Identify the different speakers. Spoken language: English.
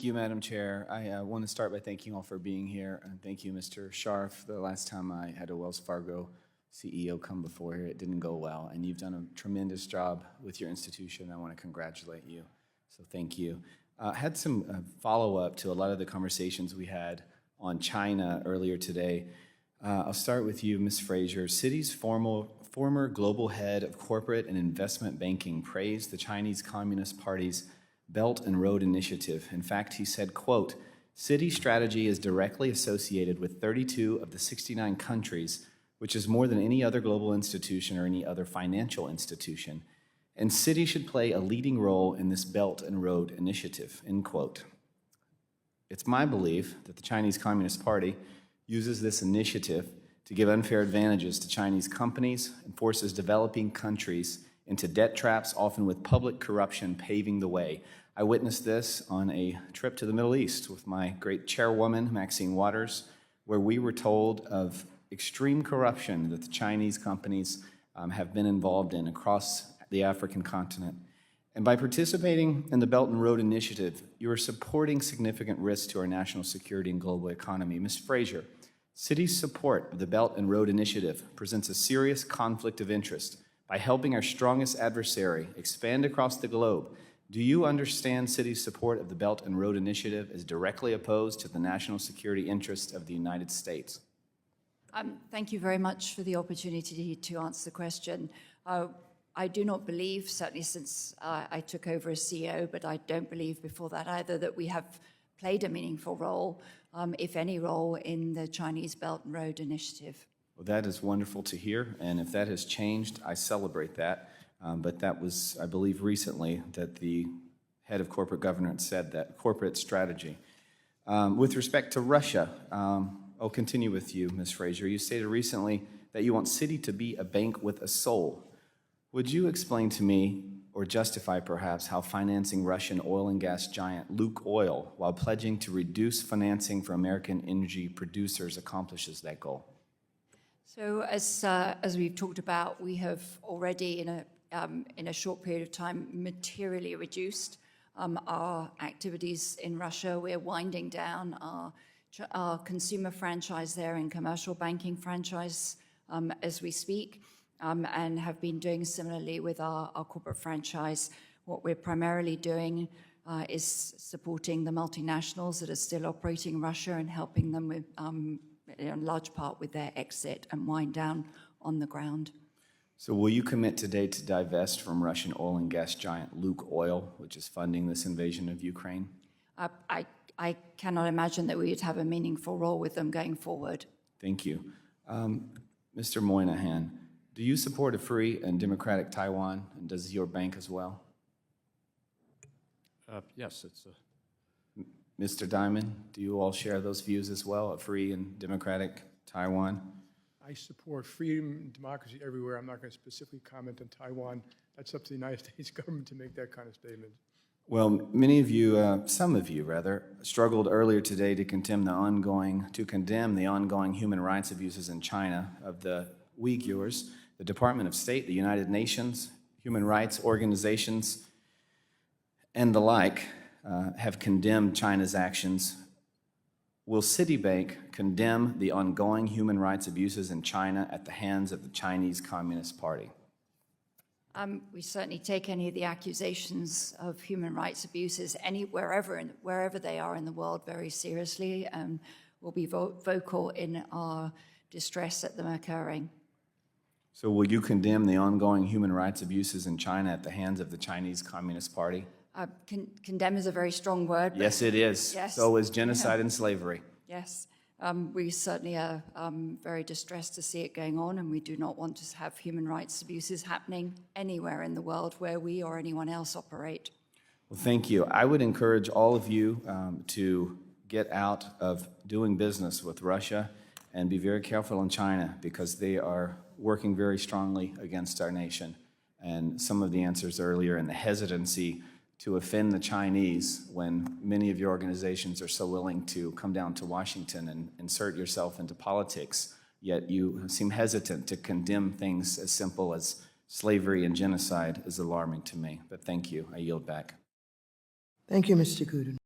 Speaker 1: Thank you, Madam Chair. I want to start by thanking you all for being here, and thank you, Mr. Scharf. The last time I had a Wells Fargo CEO come before here, it didn't go well, and you've done a tremendous job with your institution. I want to congratulate you, so thank you. I had some follow-up to a lot of the conversations we had on China earlier today. I'll start with you, Ms. Fraser. Citi's former global head of corporate and investment banking praised the Chinese Communist Party's Belt and Road Initiative. In fact, he said, quote, "Citi's strategy is directly associated with 32 of the 69 countries, which is more than any other global institution or any other financial institution, and Citi should play a leading role in this Belt and Road Initiative," end quote. It's my belief that the Chinese Communist Party uses this initiative to give unfair advantages to Chinese companies and forces developing countries into debt traps, often with public corruption paving the way. I witnessed this on a trip to the Middle East with my great chairwoman, Maxine Waters, where we were told of extreme corruption that the Chinese companies have been involved in across the African continent. And by participating in the Belt and Road Initiative, you are supporting significant risks to our national security and global economy. Ms. Fraser, Citi's support of the Belt and Road Initiative presents a serious conflict of interest. By helping our strongest adversary expand across the globe, do you understand Citi's support of the Belt and Road Initiative as directly opposed to the national security interests of the United States?
Speaker 2: Thank you very much for the opportunity to answer the question. I do not believe, certainly since I took over as CEO, but I don't believe before that either, that we have played a meaningful role, if any role, in the Chinese Belt and Road Initiative.
Speaker 1: Well, that is wonderful to hear, and if that has changed, I celebrate that. But that was, I believe, recently that the head of corporate governance said that, corporate strategy. With respect to Russia, I'll continue with you, Ms. Fraser. You stated recently that you want Citi to be a bank with a soul. Would you explain to me, or justify perhaps, how financing Russian oil and gas giant Lukoil while pledging to reduce financing for American energy producers accomplishes that goal?
Speaker 2: So as we've talked about, we have already in a short period of time materially reduced our activities in Russia. We're winding down our consumer franchise there and commercial banking franchise as we speak, and have been doing similarly with our corporate franchise. What we're primarily doing is supporting the multinationals that are still operating in Russia and helping them with, in large part, with their exit and wind down on the ground.
Speaker 1: So will you commit today to divest from Russian oil and gas giant Lukoil, which is funding this invasion of Ukraine?
Speaker 2: I cannot imagine that we would have a meaningful role with them going forward.
Speaker 1: Thank you. Mr. Moynihan, do you support a free and democratic Taiwan, and does your bank as well?
Speaker 3: Yes, it's
Speaker 1: Mr. Diamond, do you all share those views as well, a free and democratic Taiwan?
Speaker 4: I support freedom and democracy everywhere. I'm not going to specifically comment on Taiwan. That's up to the United States government to make that kind of statement.
Speaker 1: Well, many of you, some of you rather, struggled earlier today to condemn the ongoing human rights abuses in China of the Uyghurs. The Department of State, the United Nations, human rights organizations, and the like have condemned China's actions. Will Citibank condemn the ongoing human rights abuses in China at the hands of the Chinese Communist Party?
Speaker 2: We certainly take any of the accusations of human rights abuses wherever they are in the world very seriously, and will be vocal in our distress at them occurring.
Speaker 1: So will you condemn the ongoing human rights abuses in China at the hands of the Chinese Communist Party?
Speaker 2: Condemn is a very strong word.
Speaker 1: Yes, it is.
Speaker 2: Yes.
Speaker 1: So is genocide and slavery.
Speaker 2: Yes. We certainly are very distressed to see it going on, and we do not want to have human rights abuses happening anywhere in the world where we or anyone else operate.
Speaker 1: Well, thank you. I would encourage all of you to get out of doing business with Russia and be very careful in China, because they are working very strongly against our nation. And some of the answers earlier, and the hesitancy to offend the Chinese when many of your organizations are so willing to come down to Washington and insert yourself into politics, yet you seem hesitant to condemn things as simple as slavery and genocide, is alarming to me. But thank you. I yield back.
Speaker 5: Thank you, Mr. Gooden.